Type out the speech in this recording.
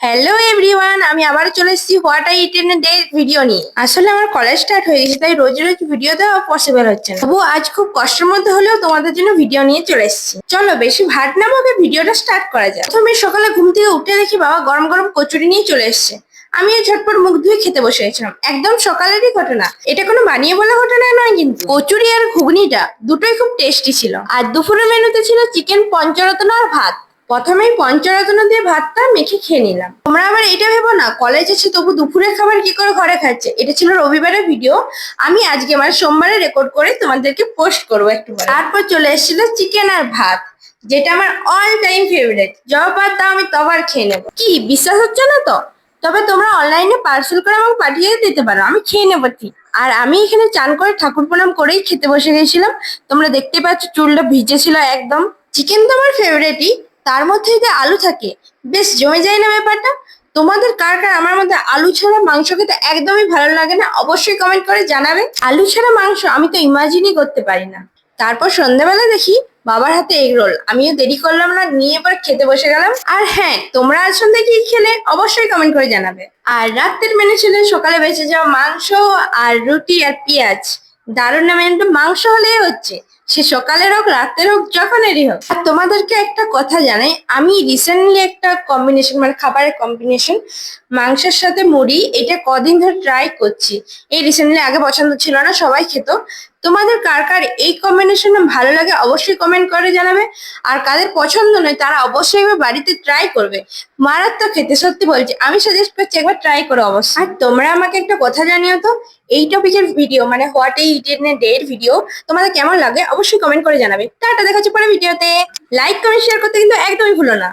Hello everyone, আমি আবার চলে এসেছি what I it in a day video নিয়ে। আসলে আমার কলেজ স্টার্ট হয়ে গেছে, তাই রোজ রোজ ভিডিও দেওয়া পসিবল হচ্ছে না। তবু আজ খুব কষ্টের মধ্যে হলেও তোমাদের জন্য ভিডিও নিয়ে চলে এসেছি। চলো বেশি ভাট না বকে ভিডিওটা স্টার্ট করা যায়। প্রথমে সকালে ঘুম থেকে উঠে দেখি বাবা গরম গরম কচুরি নিয়ে চলে এসেছে। আমিও ঝটপট মুখ ধুয়ে খেতে বসে গেছিলাম। একদম সকালেরই ঘটনা, এটা কোনো বানিয়ে বলা ঘটনা নয়, কিন্তু কচুরি আর ঘুগনিটা দুটোই খুব টেস্টি ছিল। আর দুপুরের মেনুতে ছিল চিকেন পঞ্চরত্ন আর ভাত। প্রথমেই পঞ্চরত্ন দিয়ে ভাতটা মেখে খেয়ে নিলাম। তোমরা আবার এটা ভেবো না কলেজ আছে তবু দুপুরের খাবার কি করে ঘরে খাচ্ছে। এটা ছিল রবিবারের ভিডিও, আমি আজকে মানে সোমবারে রেকর্ড করে তোমাদেরকে পোস্ট করবো একটু পরে। তারপর চলে এসেছিল চিকেন আর ভাত, যেটা আমার অল টাইম ফেভারিট। যবার দাও আমি তবার খেয়ে নেবো। কি বিশ্বাস হচ্ছে না তো? তবে তোমরা অনলাইনে পার্সেল করে আমাকে পাঠিয়ে দিতে পারো, আমি খেয়ে নেবো ঠিক। আর আমি এখানে চান করে ঠাকুর প্রণাম করেই খেতে বসে গেছিলাম। তোমরা দেখতে পাচ্ছ চুলটা ভিজে ছিল একদম। চিকেন তো আমার ফেভারিটই, তার মধ্যে যদি আলু থাকে বেশ জমে যায় না ব্যাপারটা। তোমাদের কার কার আমার মধ্যে আলু ছাড়া মাংস খেতে একদমই ভালো লাগে না, অবশ্যই কমেন্ট করে জানাবে। আলু ছাড়া মাংস আমি তো ইমাজিনই করতে পারি না। তারপর সন্ধ্যাবেলা দেখি বাবার হাতে এগ রোল, আমিও দেরি করলাম না, নিয়ে এবার খেতে বসে গেলাম। আর হ্যাঁ, তোমরা আজ সন্ধ্যায় কি খেলে অবশ্যই কমেন্ট করে জানাবে। আর রাতের মেনু ছিল সকালে বেঁচে যাওয়া মাংস আর রুটি আর পেঁয়াজ। দারুণ না মেনুটা? মাংস হলেই হচ্ছে, সে সকালের হোক রাতের হোক যখনেরই হোক। আর তোমাদেরকে একটা কথা জানাই, আমি রিসেন্টলি একটা কম্বিনেশন মানে খাবারের কম্বিনেশন মাংসের সাথে মুড়ি, এটা কদিন ধরে ট্রাই করছি। এই রিসেন্টলি, আগে পছন্দ ছিল না, সবাই খেত। তোমাদের কার কার এই কম্বিনেশন ভালো লাগে অবশ্যই কমেন্ট করে জানাবে। আর কাদের পছন্দ নয় তারা অবশ্যই এবার বাড়িতে ট্রাই করবে। মারাত্মক খেতে, সত্যি বলছি, আমি সাজেস্ট করছি একবার ট্রাই করো অবশ্যই। আর তোমরা আমাকে একটা কথা জানিও তো, এই টপিকের ভিডিও মানে হোয়াট এই ইট ইন এ ডে এর ভিডিও তোমাদের কেমন লাগে অবশ্যই কমেন্ট করে জানাবে। টাটা, দেখা হচ্ছে পরে ভিডিওতে। লাইক কমেন্ট শেয়ার করতে কিন্তু একদমই ভুলো না।